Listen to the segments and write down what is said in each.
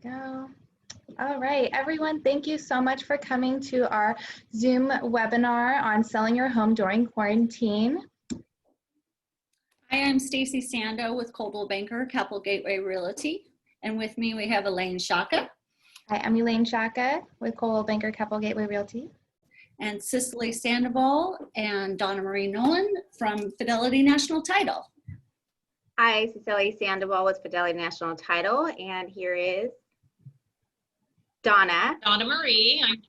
Go. All right, everyone, thank you so much for coming to our Zoom webinar on selling your home during quarantine. Hi, I'm Stacey Sandoe with Coldwell Banker, Kappel Gateway Realty. And with me, we have Elaine Sciacca. Hi, I'm Elaine Sciacca with Coldwell Banker, Kappel Gateway Realty. And Cisely Sandoval and Donna Nowlin from Fidelity National Title. Hi, Cisely Sandoval with Fidelity National Title, and here is Donna. Donna Marie. I'm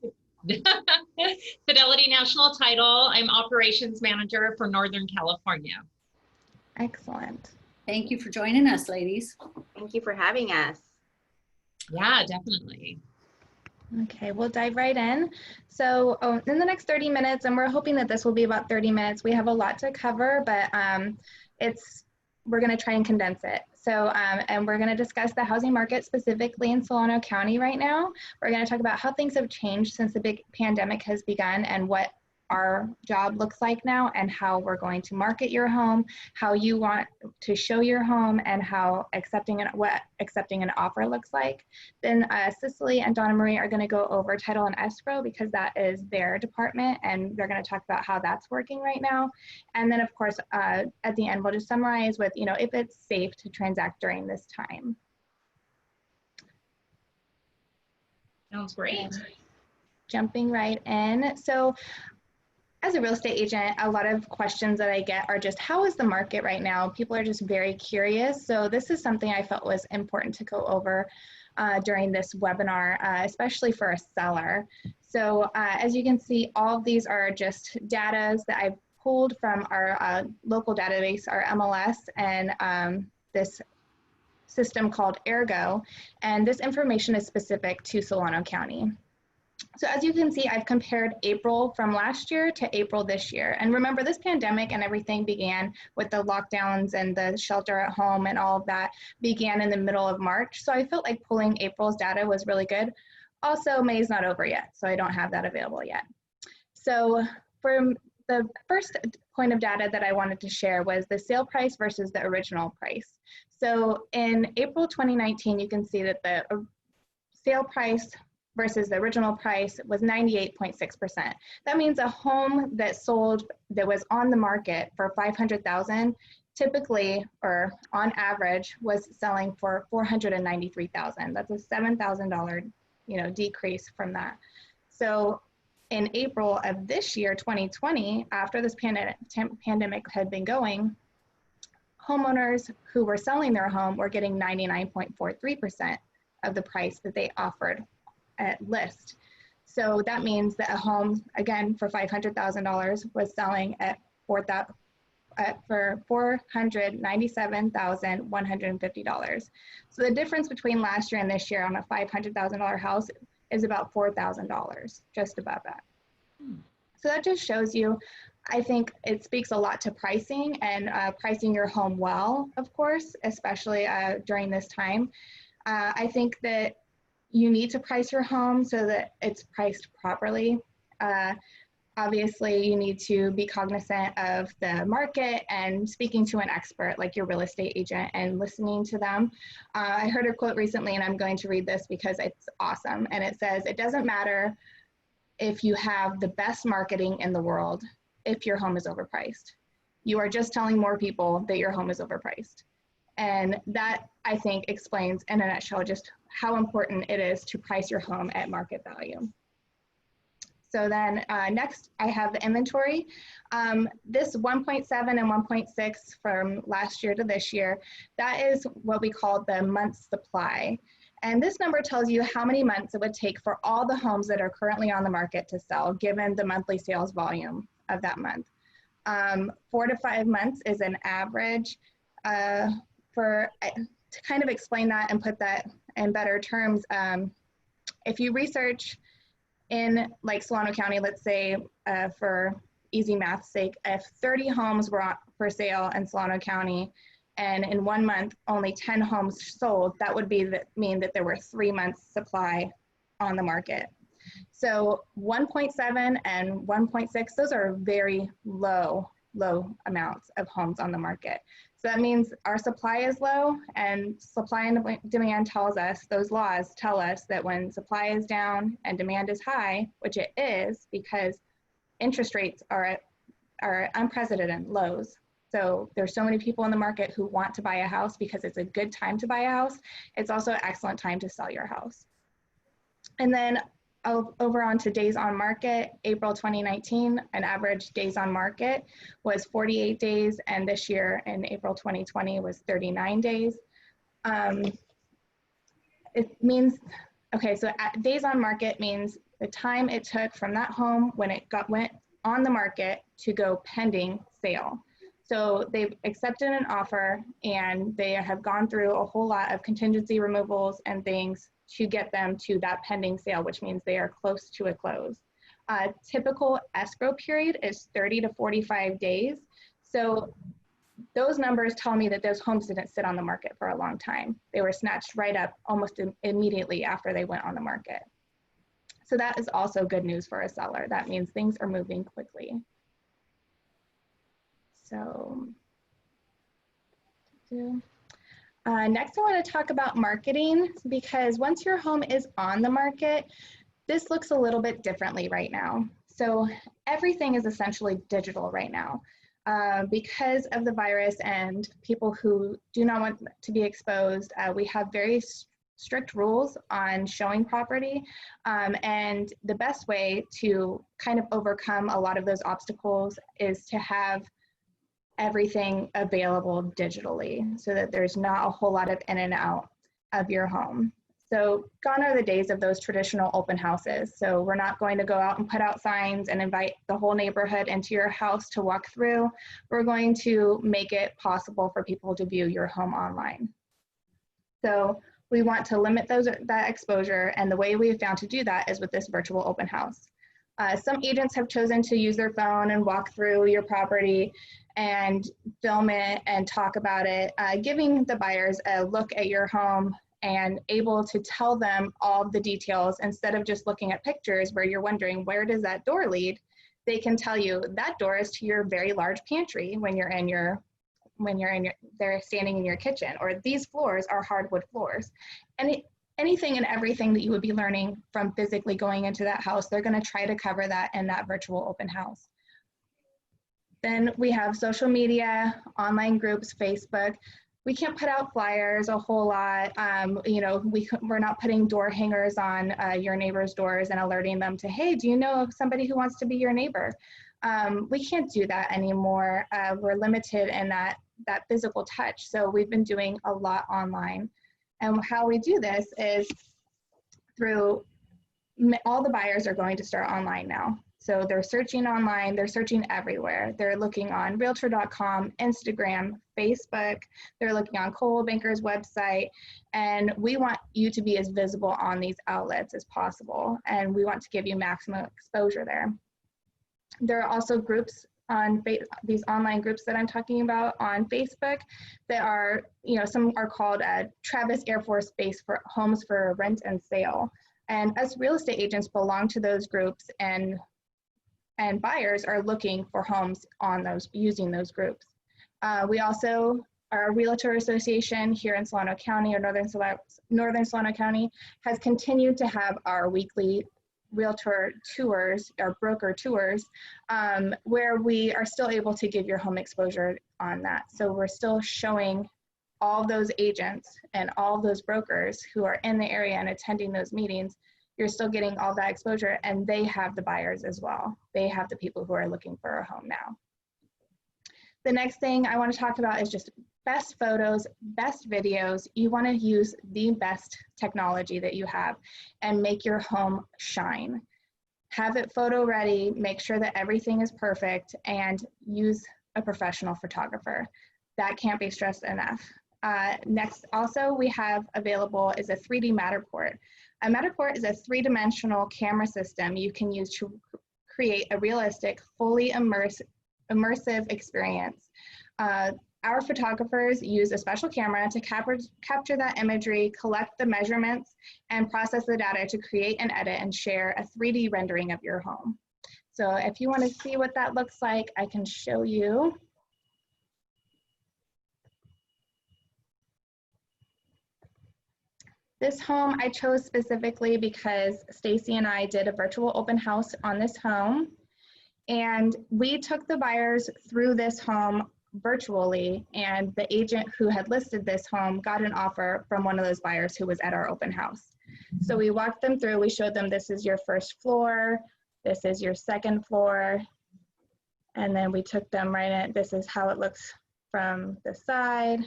Fidelity National Title. I'm Operations Manager for Northern California. Excellent. Thank you for joining us, ladies. Thank you for having us. Yeah, definitely. Okay, we'll dive right in. So in the next 30 minutes, and we're hoping that this will be about 30 minutes, we have a lot to cover, but we're going to try and condense it. So, and we're going to discuss the housing market specifically in Solano County right now. We're going to talk about how things have changed since the big pandemic has begun and what our job looks like now and how we're going to market your home, how you want to show your home, and how what accepting an offer looks like. Then Cisely and Donna Marie are going to go over title and escrow because that is their department, and they're going to talk about how that's working right now. And then of course, at the end, we'll just summarize with, if it's safe to transact during this time. Sounds great. Jumping right in. So, as a real estate agent, a lot of questions that I get are just, how is the market right now? People are just very curious. So this is something I felt was important to go over during this webinar, especially for a seller. So as you can see, all of these are just data that I've pulled from our local database, our MLS, and this system called Ergo. And this information is specific to Solano County. So as you can see, I've compared April from last year to April this year. And remember, this pandemic and everything began with the lockdowns and the shelter at home and all of that began in the middle of March. So I felt like pulling April's data was really good. Also, May is not over yet, so I don't have that available yet. So for the first point of data that I wanted to share was the sale price versus the original price. So in April 2019, you can see that the sale price versus the original price was 98.6%. That means a home that sold, that was on the market for $500,000, typically, or on average, was selling for $493,000. That's a $7,000, decrease from that. So in April of this year, 2020, after this pandemic had been going, homeowners who were selling their home were getting 99.43% of the price that they offered at list. So that means that a home, again, for $500,000 was selling at for $497,150. So the difference between last year and this year on a $500,000 house is about $4,000, just above that. So that just shows you, I think it speaks a lot to pricing and pricing your home well, of course, especially during this time. I think that you need to price your home so that it's priced properly. Obviously, you need to be cognizant of the market and speaking to an expert like your real estate agent and listening to them. I heard a quote recently, and I'm going to read this because it's awesome. And it says, "It doesn't matter if you have the best marketing in the world if your home is overpriced. You are just telling more people that your home is overpriced." And that, I think, explains in a nutshell just how important it is to price your home at market value. So then next, I have the inventory. This 1.7 and 1.6 from last year to this year, that is what we call the month's supply. And this number tells you how many months it would take for all the homes that are currently on the market to sell, given the monthly sales volume of that month. 4 to 5 months is an average. To kind of explain that and put that in better terms, if you research in like Solano County, let's say for easy math's sake, if 30 homes were for sale in Solano County and in 1 month only 10 homes sold, that would mean that there were 3 months supply on the market. So 1.7 and 1.6, those are very low amounts of homes on the market. So that means our supply is low, and supply and demand tells us, those laws tell us that when supply is down and demand is high, which it is because interest rates are unprecedented lows. So there's so many people in the market who want to buy a house because it's a good time to buy a house. It's also an excellent time to sell your house. And then over on to days on market, April 2019, an average days on market was 48 days, and this year in April 2020 was 39 days. It means, okay, so days on market means the time it took from that home when it went on the market to go pending sale. So they've accepted an offer and they have gone through a whole lot of contingency removals and things to get them to that pending sale, which means they are close to a close. Typical escrow period is 30 to 45 days. So those numbers tell me that those homes didn't sit on the market for a long time. They were snatched right up almost immediately after they went on the market. So that is also good news for a seller. That means things are moving quickly. So next I want to talk about marketing, because once your home is on the market, this looks a little bit differently right now. So everything is essentially digital right now. Because of the virus and people who do not want to be exposed, we have very strict rules on showing property. And the best way to kind of overcome a lot of those obstacles is to have everything available digitally so that there's not a whole lot of in and out of your home. So gone are the days of those traditional open houses. So we're not going to go out and put out signs and invite the whole neighborhood into your house to walk through. We're going to make it possible for people to view your home online. So we want to limit that exposure, and the way we have found to do that is with this virtual open house. Some agents have chosen to use their phone and walk through your property and film it and talk about it, giving the buyers a look at your home and able to tell them all the details instead of just looking at pictures where you're wondering, where does that door lead? They can tell you that door is to your very large pantry when you're they're standing in your kitchen, or these floors are hardwood floors. And anything and everything that you would be learning from physically going into that house, they're going to try to cover that in that virtual open house. Then we have social media, online groups, Facebook. We can't put out flyers a whole lot. You know, we're not putting door hangers on your neighbor's doors and alerting them to, hey, do you know of somebody who wants to be your neighbor? We can't do that anymore. We're limited in that physical touch. So we've been doing a lot online. And how we do this is through, all the buyers are going to start online now. So they're searching online, they're searching everywhere. They're looking on Realtor.com, Instagram, Facebook, they're looking on Coldwell Banker's website, and we want you to be as visible on these outlets as possible, and we want to give you maximum exposure there. There are also groups on these online groups that I'm talking about on Facebook that are, you know, some are called Travis Air Force Base for Homes for Rent and Sale. And us real estate agents belong to those groups, and buyers are looking for homes on those, using those groups. We also, our Realtor Association here in Solano County, or Northern Solano County, has continued to have our weekly Realtor tours, our broker tours, where we are still able to give your home exposure on that. So we're still showing all those agents and all those brokers who are in the area and attending those meetings. You're still getting all that exposure, and they have the buyers as well. They have the people who are looking for a home now. The next thing I want to talk about is just best photos, best videos. You want to use the best technology that you have and make your home shine. Have it photo ready, make sure that everything is perfect, and use a professional photographer. That can't be stressed enough. Next, also we have available is a 3D Matterport. A Matterport is a three-dimensional camera system you can use to create a realistic, fully immersive experience. Our photographers use a special camera to capture that imagery, collect the measurements, and process the data to create and edit and share a 3D rendering of your home. So if you want to see what that looks like, I can show you. This home I chose specifically because Stacey and I did a virtual open house on this home, and we took the buyers through this home virtually, and the agent who had listed this home got an offer from one of those buyers who was at our open house. So we walked them through, we showed them this is your first floor, this is your second floor, and then we took them right in. This is how it looks from the side.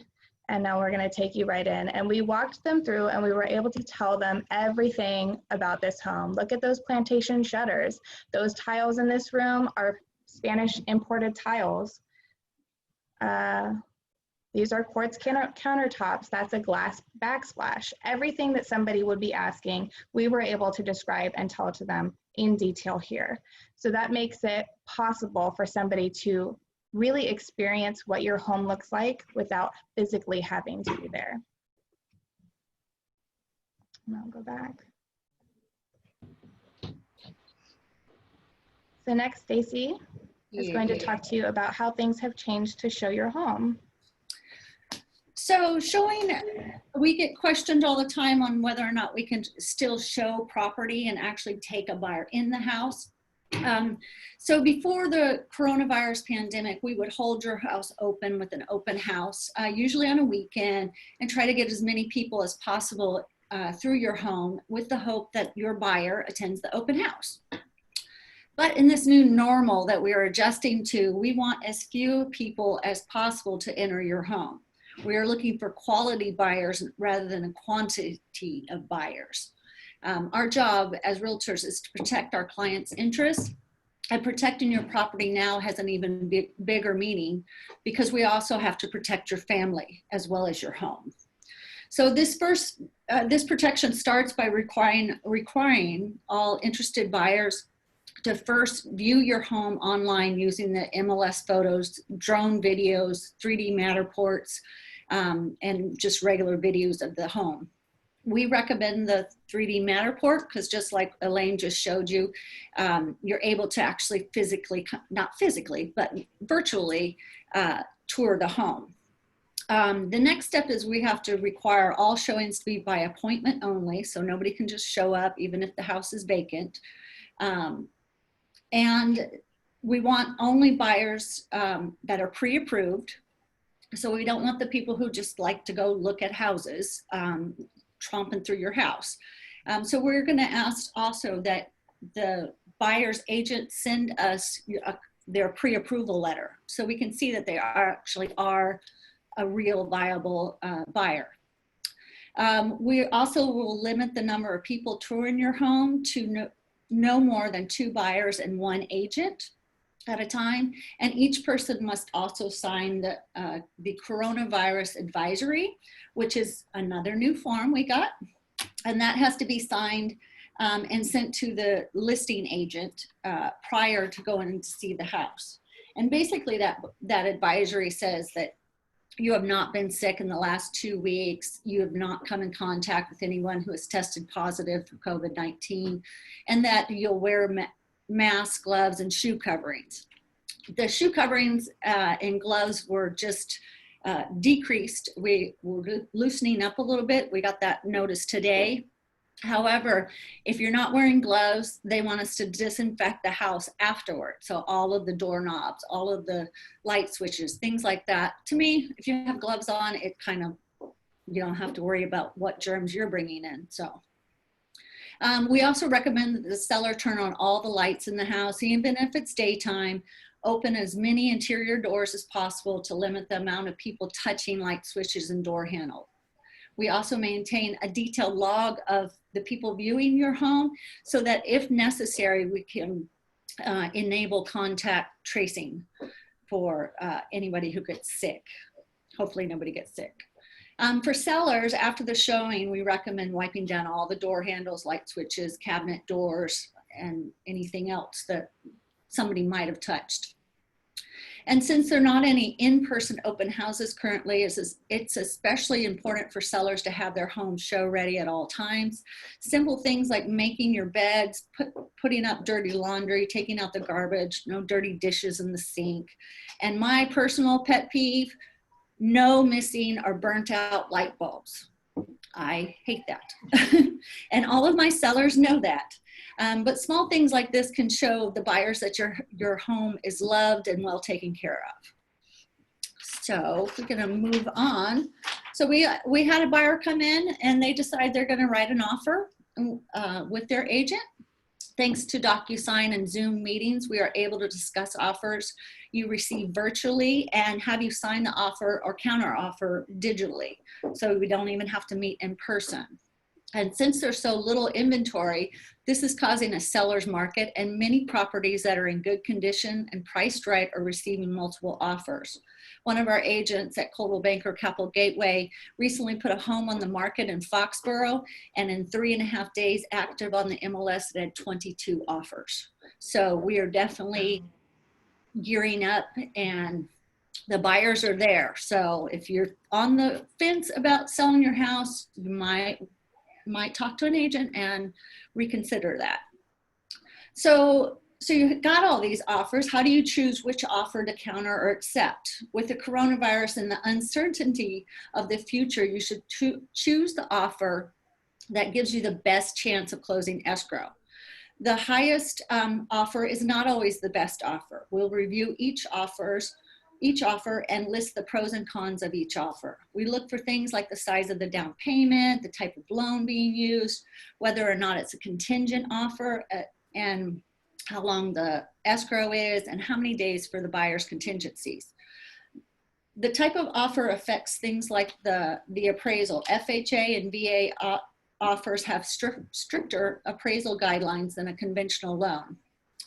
And now we're gonna take you right in. And we walked them through and we were able to tell them everything about this home. Look at those plantation shutters. Those tiles in this room are Spanish imported tiles. These are quartz countertops. That's a glass backsplash. Everything that somebody would be asking, we were able to describe and tell to them in detail here. So that makes it possible for somebody to really experience what your home looks like without physically having to be there. And I'll go back. So next, Stacey is going to talk to you about how things have changed to show your home. So we get questioned all the time on whether or not we can still show property and actually take a buyer in the house. So before the coronavirus pandemic, we would hold your house open with an open house, usually on a weekend, and try to get as many people as possible through your home with the hope that your buyer attends the open house. But in this new normal that we are adjusting to, we want as few people as possible to enter your home. We are looking for quality buyers rather than a quantity of buyers. Our job as realtors is to protect our clients' interests, and protecting your property now has an even bigger meaning because we also have to protect your family as well as your home. So this protection starts by requiring all interested buyers to first view your home online using the MLS photos, drone videos, 3D Matterports, and just regular videos of the home. We recommend the 3D Matterport because just like Elaine just showed you, you're able to actually physically, not physically, but virtually tour the home. The next step is we have to require all showings to be by appointment only, so nobody can just show up even if the house is vacant. And we want only buyers that are pre-approved. So we don't want the people who just like to go look at houses tromping through your house. So we're going to ask also that the buyer's agent send us their pre-approval letter so we can see that they actually are a real viable buyer. We also will limit the number of people touring your home to no more than 2 buyers and 1 agent at a time. And each person must also sign the coronavirus advisory, which is another new form we got. And that has to be signed and sent to the listing agent prior to going to see the house. And basically that advisory says that you have not been sick in the last 2 weeks, you have not come in contact with anyone who has tested positive for COVID-19, and that you'll wear masks, gloves, and shoe coverings. The shoe coverings and gloves were just decreased. We were loosening up a little bit. We got that notice today. However, if you're not wearing gloves, they want us to disinfect the house afterward. So all of the doorknobs, all of the light switches, things like that. To me, if you have gloves on, it kind of, you don't have to worry about what germs you're bringing in. So we also recommend that the seller turn on all the lights in the house, even if it's daytime, open as many interior doors as possible to limit the amount of people touching light switches and door handles. We also maintain a detailed log of the people viewing your home so that if necessary, we can enable contact tracing for anybody who gets sick. Hopefully nobody gets sick. For sellers, after the showing, we recommend wiping down all the door handles, light switches, cabinet doors, and anything else that somebody might have touched. And since there are not any in-person open houses currently, it's especially important for sellers to have their home show ready at all times. Simple things like making your beds, putting up dirty laundry, taking out the garbage, no dirty dishes in the sink. And my personal pet peeve, no missing or burnt out light bulbs. I hate that. And all of my sellers know that. But small things like this can show the buyers that your home is loved and well taken care of. So we're going to move on. So we had a buyer come in and they decide they're going to write an offer with their agent. Thanks to DocuSign and Zoom meetings, we are able to discuss offers you receive virtually and have you sign the offer or counter offer digitally. So we don't even have to meet in person. And since there's so little inventory, this is causing a seller's market, and many properties that are in good condition and priced right are receiving multiple offers. One of our agents at Coldwell Banker Kappel Gateway recently put a home on the market in Foxborough, and in 3.5 days active on the MLS, it had 22 offers. So we are definitely gearing up and the buyers are there. So if you're on the fence about selling your house, you might talk to an agent and reconsider that. So you got all these offers. How do you choose which offer to counter or accept? With the coronavirus and the uncertainty of the future, you should choose the offer that gives you the best chance of closing escrow. The highest offer is not always the best offer. We'll review each offer and list the pros and cons of each offer. We look for things like the size of the down payment, the type of loan being used, whether or not it's a contingent offer, and how long the escrow is, and how many days for the buyer's contingencies. The type of offer affects things like the appraisal. FHA and VA offers have stricter appraisal guidelines than a conventional loan.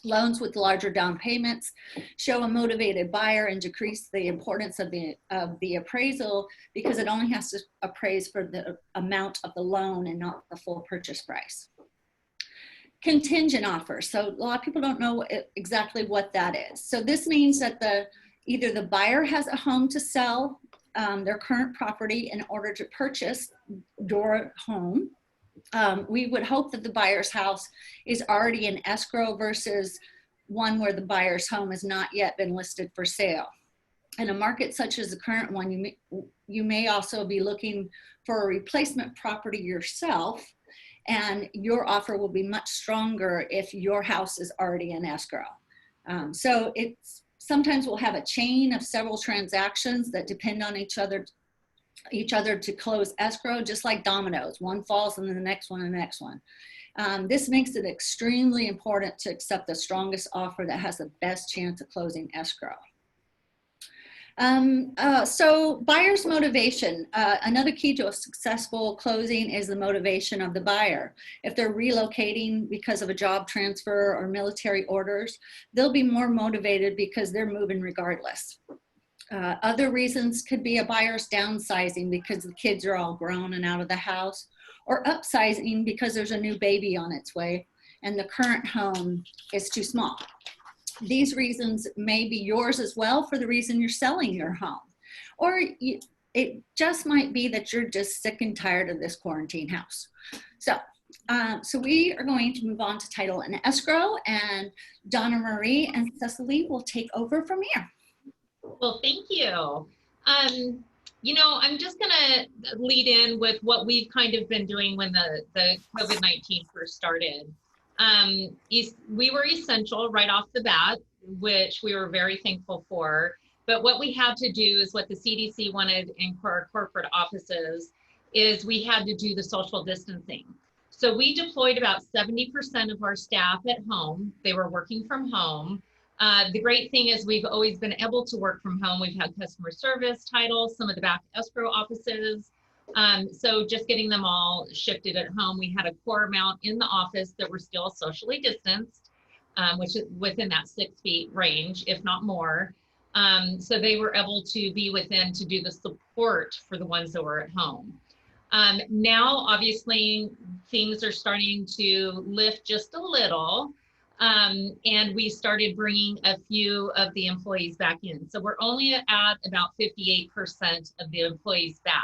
Loans with larger down payments show a motivated buyer and decrease the importance of the appraisal because it only has to appraise for the amount of the loan and not the full purchase price. Contingent offers. So a lot of people don't know exactly what that is. So this means that either the buyer has a home to sell their current property in order to purchase your home. We would hope that the buyer's house is already in escrow versus one where the buyer's home has not yet been listed for sale. In a market such as the current one, you may also be looking for a replacement property yourself, and your offer will be much stronger if your house is already in escrow. So sometimes we'll have a chain of several transactions that depend on each other to close escrow, just like dominoes. One falls and then the next one and the next one. This makes it extremely important to accept the strongest offer that has the best chance of closing escrow. So buyer's motivation. Another key to a successful closing is the motivation of the buyer. If they're relocating because of a job transfer or military orders, they'll be more motivated because they're moving regardless. Other reasons could be a buyer's downsizing because the kids are all grown and out of the house, or upsizing because there's a new baby on its way and the current home is too small. These reasons may be yours as well for the reason you're selling your home. Or it just might be that you're just sick and tired of this quarantine house. So we are going to move on to title and escrow, and Donna Marie and Cisely will take over from here. Well, thank you. You know, I'm just gonna lead in with what we've kind of been doing when the COVID-19 first started. We were essential right off the bat, which we were very thankful for. But what we had to do is what the CDC wanted in our corporate offices is we had to do the social distancing. So we deployed about 70% of our staff at home. They were working from home. The great thing is we've always been able to work from home. We've had customer service, title, some of the back escrow offices. So just getting them all shifted at home. We had a core amount in the office that were still socially distanced, which is within that 6 feet range, if not more. So they were able to be within to do the support for the ones that were at home. Now, obviously, things are starting to lift just a little. And we started bringing a few of the employees back in. So we're only at about 58% of the employees back.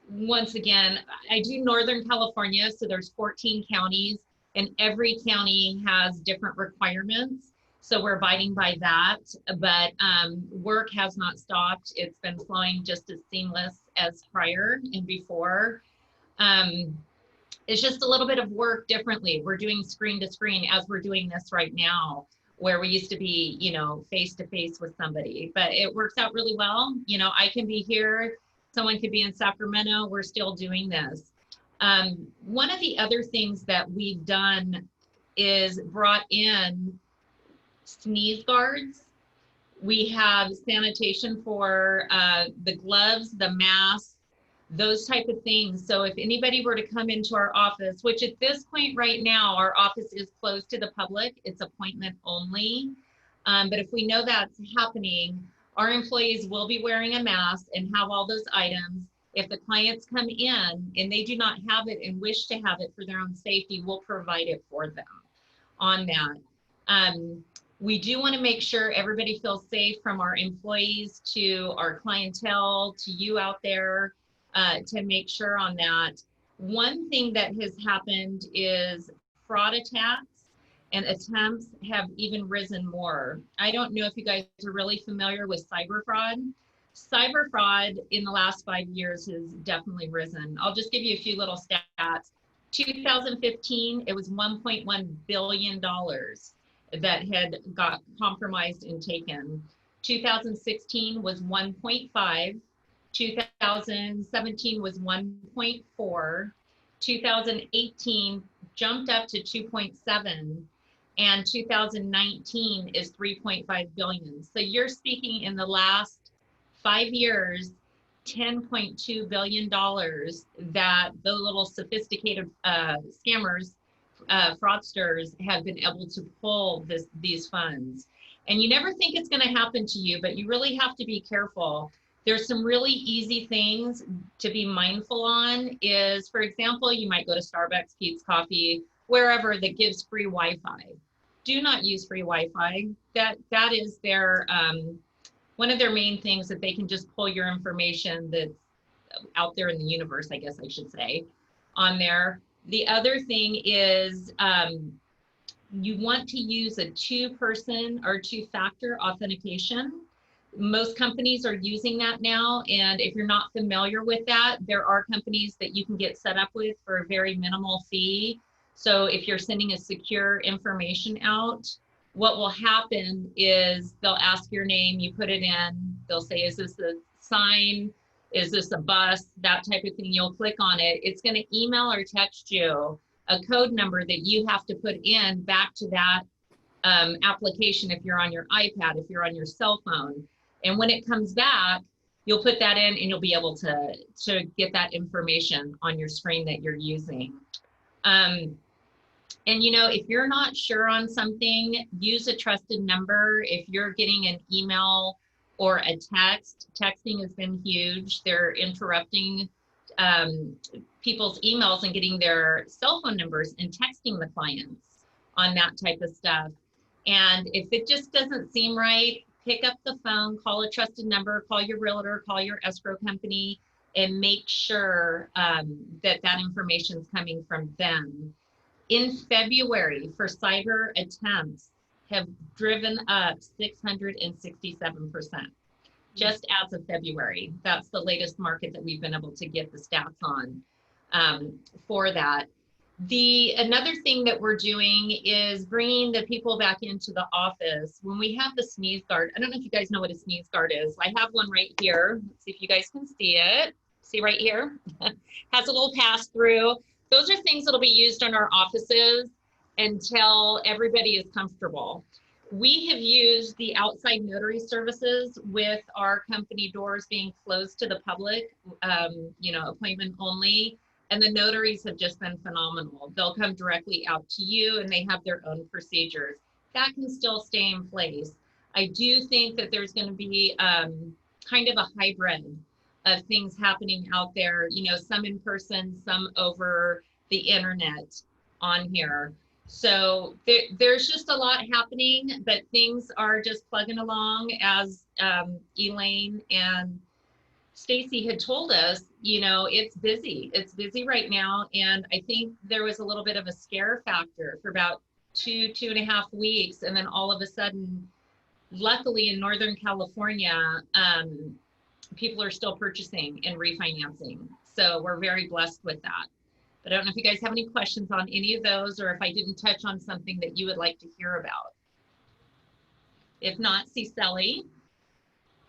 Once again, I do Northern California, so there's 14 counties and every county has different requirements. So we're abiding by that, but work has not stopped. It's been flowing just as seamless as prior and before. It's just a little bit of work differently. We're doing screen to screen as we're doing this right now, where we used to be, you know, face to face with somebody, but it works out really well. You know, I can be here, someone could be in Sacramento, we're still doing this. One of the other things that we've done is brought in sneeze guards. We have sanitation for the gloves, the masks, those type of things. So if anybody were to come into our office, which at this point right now, our office is closed to the public, it's appointment only. But if we know that's happening, our employees will be wearing a mask and have all those items. If the clients come in and they do not have it and wish to have it for their own safety, we'll provide it for them on that. We do want to make sure everybody feels safe, from our employees to our clientele to you out there, to make sure on that. One thing that has happened is fraud attacks and attempts have even risen more. I don't know if you guys are really familiar with cyber fraud. Cyber fraud in the last 5 years has definitely risen. I'll just give you a few little stats. 2015, it was $1.1 billion that had got compromised and taken. 2016 was 1.5. 2017 was 1.4. 2018 jumped up to 2.7. And 2019 is 3.5 billion. So you're speaking in the last 5 years, $10.2 billion that the little sophisticated scammers, fraudsters have been able to pull these funds. And you never think it's going to happen to you, but you really have to be careful. There's some really easy things to be mindful on is, for example, you might go to Starbucks, Pete's Coffee, wherever that gives free Wi-Fi. Do not use free Wi-Fi. That is their one of their main things, that they can just pull your information that's out there in the universe, I guess I should say, on there. The other thing is you want to use a 2-person or 2-factor authentication. Most companies are using that now, and if you're not familiar with that, there are companies that you can get set up with for a very minimal fee. So if you're sending a secure information out, what will happen is they'll ask your name, you put it in, they'll say, is this a sign? Is this a bus? That type of thing. You'll click on it. It's going to email or text you a code number that you have to put in back to that application if you're on your iPad, if you're on your cell phone. And when it comes back, you'll put that in and you'll be able to get that information on your screen that you're using. And you know, if you're not sure on something, use a trusted number. If you're getting an email or a text, texting has been huge. They're interrupting people's emails and getting their cell phone numbers and texting the clients on that type of stuff. And if it just doesn't seem right, pick up the phone, call a trusted number, call your realtor, call your escrow company, and make sure that information is coming from them. In February, for cyber attempts, have driven up 667%, just as of February. That's the latest market that we've been able to get the stats on for that. Another thing that we're doing is bringing the people back into the office. When we have the sneeze guard, I don't know if you guys know what a sneeze guard is. I have one right here. Let's see if you guys can see it. See right here? Has a little pass through. Those are things that'll be used in our offices until everybody is comfortable. We have used the outside notary services with our company doors being closed to the public, you know, appointment only. And the notaries have just been phenomenal. They'll come directly out to you and they have their own procedures. That can still stay in place. I do think that there's going to be kind of a hybrid of things happening out there, you know, some in person, some over the internet on here. So there's just a lot happening, but things are just plugging along as Elaine and Stacey had told us. You know, it's busy right now. And I think there was a little bit of a scare factor for about two and a half weeks. And then all of a sudden, luckily in Northern California, people are still purchasing and refinancing. So we're very blessed with that. But I don't know if you guys have any questions on any of those, or if I didn't touch on something that you would like to hear about. If not, Cisely.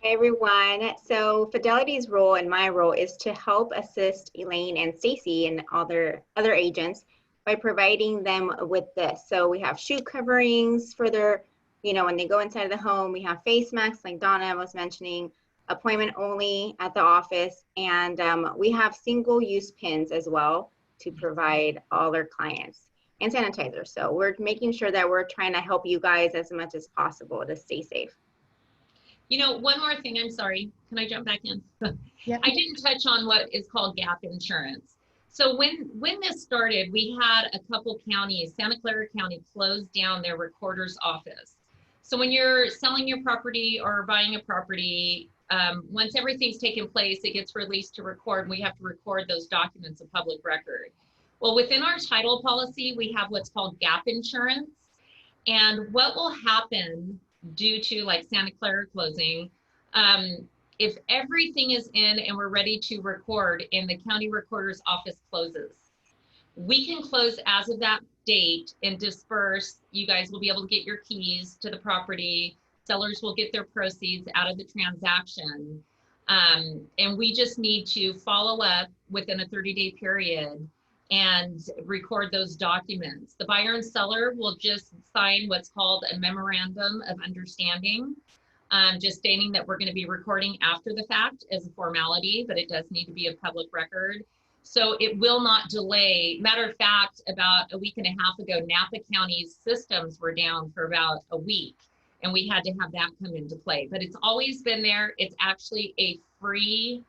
Hey everyone. So Fidelity's role and my role is to help assist Elaine and Stacey and other agents by providing them with this. So we have shoe coverings for their, when they go inside of the home. We have face masks like Donna was mentioning, appointment only at the office, and we have single-use pins as well to provide all our clients, and sanitizer. So we're making sure that we're trying to help you guys as much as possible to stay safe. One more thing, I'm sorry. Can I jump back in? Yep. I didn't touch on what is called gap insurance. So when this started, we had a couple counties, Santa Clara County closed down their recorder's office. So when you're selling your property or buying a property, once everything's taken place, it gets released to record, and we have to record those documents of public record. Well, within our title policy, we have what's called gap insurance. And what will happen due to like Santa Clara closing, if everything is in and we're ready to record and the county recorder's office closes, we can close as of that date and disperse. You guys will be able to get your keys to the property. Sellers will get their proceeds out of the transaction. And we just need to follow up within a 30-day period and record those documents. The buyer and seller will just sign what's called a memorandum of understanding, just stating that we're going to be recording after the fact as a formality, but it does need to be a public record. So it will not delay. Matter of fact, about a week and a half ago, Napa County's systems were down for about a week, and we had to have that come into play. But it's always been there. It's actually a free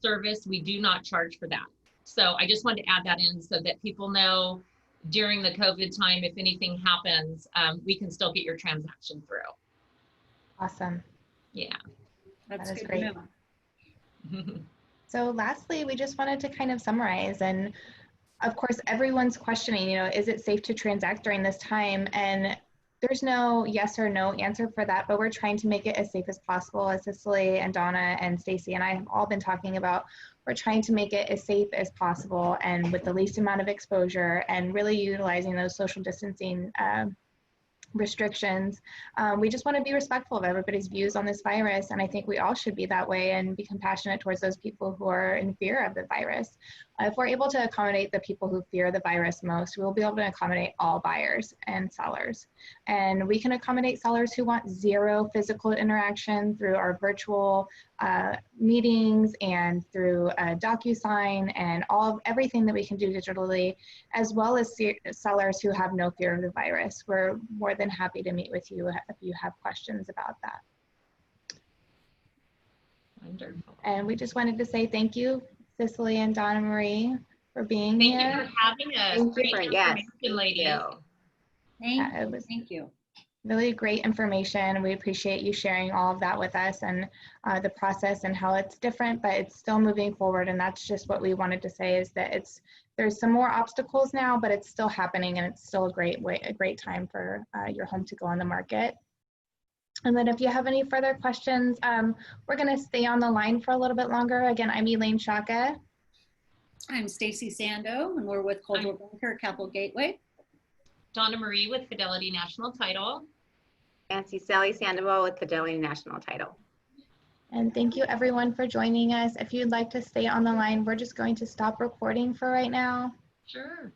service. We do not charge for that. So I just wanted to add that in so that people know during the COVID time, if anything happens, we can still get your transaction through. Awesome. Yeah. That's That is good great. to know. So lastly, we just wanted to kind of summarize, and of course, everyone's questioning, is it safe to transact during this time? And there's no yes or no answer for that, but we're trying to make it as safe as possible. As Cisely and Donna and Stacey and I have all been talking about, we're trying to make it as safe as possible and with the least amount of exposure, and really utilizing those social distancing restrictions. We just want to be respectful of everybody's views on this virus, and I think we all should be that way and be compassionate towards those people who are in fear of the virus. If we're able to accommodate the people who fear the virus most, we'll be able to accommodate all buyers and sellers. And we can accommodate sellers who want zero physical interaction through our virtual meetings and through DocuSign and everything that we can do digitally, as well as sellers who have no fear of the virus. We're more than happy to meet with you if you have questions about that. Wonderful. And we just wanted to say thank you, Cisely and Donna Marie, for being here. Thank you for having us. Great information, ladies. Thank you. Really great information. We appreciate you sharing all of that with us, and the process and how it's different, but it's still moving forward. And that's just what we wanted to say, is that there's some more obstacles now, but it's still happening, and it's still a great time for your home to go on the market. And then if you have any further questions, we're going to stay on the line for a little bit longer. Again, I'm Elaine Sciacca. I'm Stacey Sandoe, and we're with Coldwell Banker Kappel Gateway. Donna Marie with Fidelity National Title. And Cisely Sandoval with Fidelity National Title. And thank you everyone for joining us. If you'd like to stay on the line, we're just going to stop recording for right now. Sure.